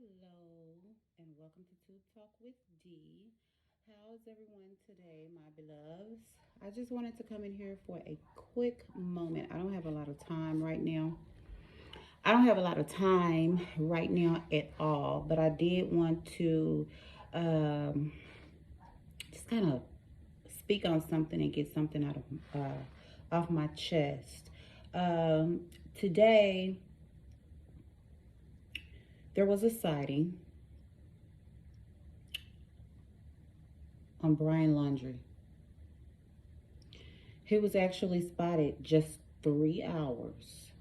Hello, and welcome to Talk with D. How's everyone today, my beloveds? I just wanted to come in here for a quick moment. I don't have a lot of time right now. I don't have a lot of time right now at all, but I did want to um, just kind of speak on something and get something out of off my chest. Today, there was a sighting on Brian Laundrie. He was actually spotted just 3 hours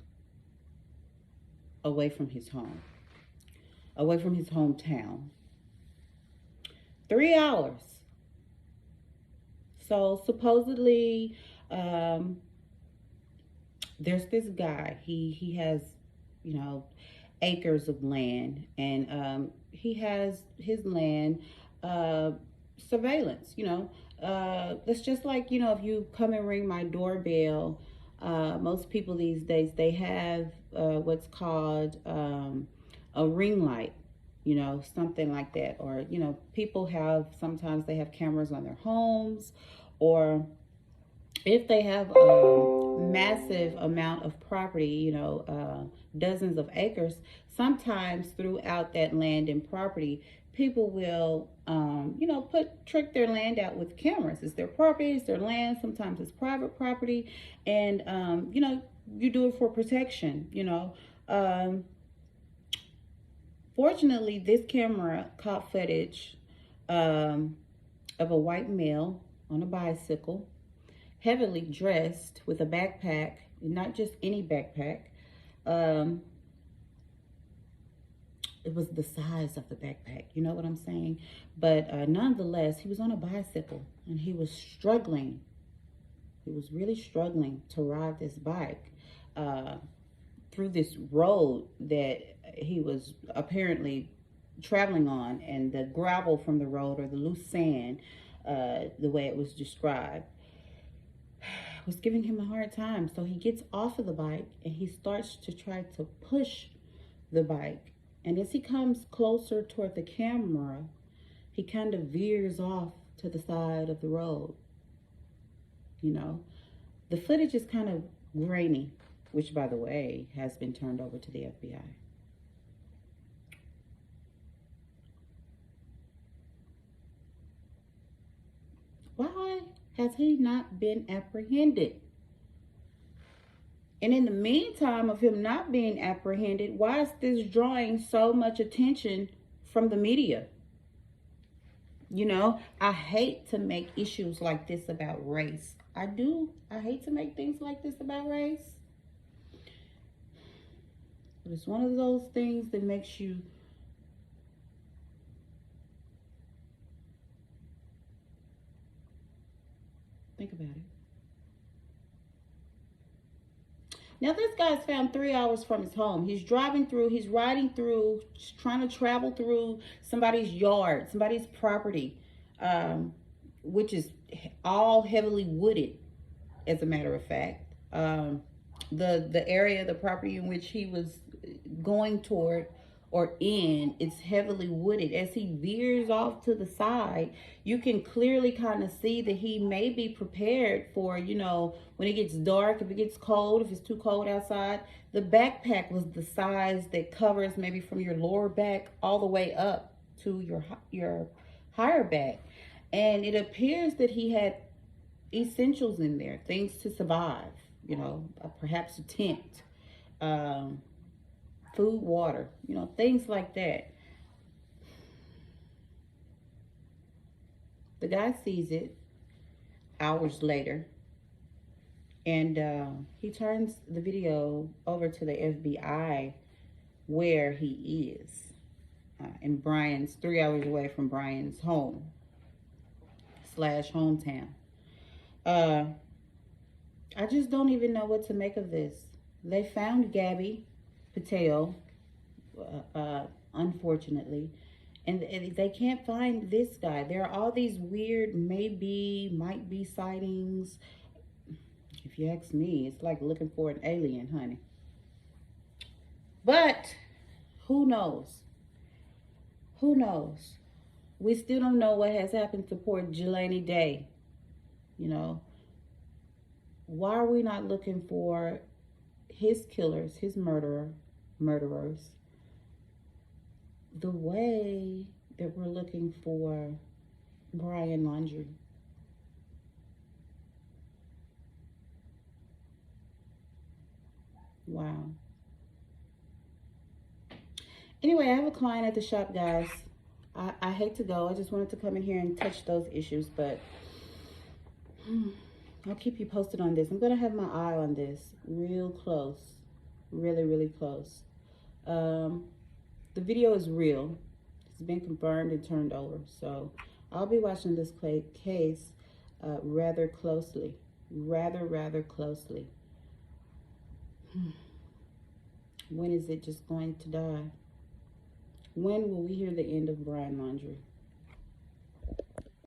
away from his home, away from his hometown. 3 hours. So supposedly, there's this guy. He has, you know, acres of land, and he has his land uh, surveillance. It's just like, if you come and ring my doorbell. Most people these days, they have what's called a ring light, something like that. Or, people have, sometimes they have cameras on their homes, or if they have a massive amount of property, dozens of acres, sometimes throughout that land and property, people will, trick their land out with cameras. It's their property, it's their land. Sometimes it's private property, and you do it for protection. Um, Fortunately, this camera caught footage um, of a white male on a bicycle, heavily dressed with a backpack, not just any backpack. Um, it was the size of the backpack, you know what I'm saying? But nonetheless, he was on a bicycle and he was struggling. He was really struggling to ride this bike through this road that he was apparently traveling on, and the gravel from the road, or the loose sand, the way it was described, was giving him a hard time. So he gets off of the bike and he starts to try to push the bike. And as he comes closer toward the camera, he kind of veers off to the side of the road. The footage is kind of grainy, which, by the way, has been turned over to the FBI. Why has he not been apprehended? And in the meantime of him not being apprehended, why is this drawing so much attention from the media? I hate to make issues like this about race. I do. I hate to make things like this about race. But it's one of those things that makes you think about it. Now, this guy's found 3 hours from his home. He's riding through, trying to travel through somebody's yard, somebody's property, which is all heavily wooded, as a matter of fact. The area, the property in which he was going toward or in, it's heavily wooded. As he veers off to the side, you can clearly kind of see that he may be prepared for, when it gets dark, if it gets cold, if it's too cold outside. The backpack was the size that covers maybe from your lower back all the way up to your higher back. And it appears that he had essentials in there, things to survive, perhaps a tent, food, water, things like that. The guy sees it hours later, and he turns the video over to the FBI, where he is in Brian's, 3 hours away from Brian's home / hometown. I just don't even know what to make of this. They found Gabby Patel, unfortunately, and they can't find this guy. There are all these weird might be sightings. If you ask me, it's like looking for an alien, honey. But who knows? Who knows? We still don't know what has happened to poor Jelani Day. You know, why are we not looking for his killers, his murderers, the way that we're looking for Brian Laundrie? Wow. Anyway, I have a client at the shop, guys. I hate to go. I just wanted to come in here and touch those issues, but I'll keep you posted on this. I'm going to have my eye on this real close. Really, really close. Um, the video is real. It's been confirmed and turned over. So I'll be watching this case rather closely. Rather closely. When is it just going to die? When will we hear the end of Brian Laundrie?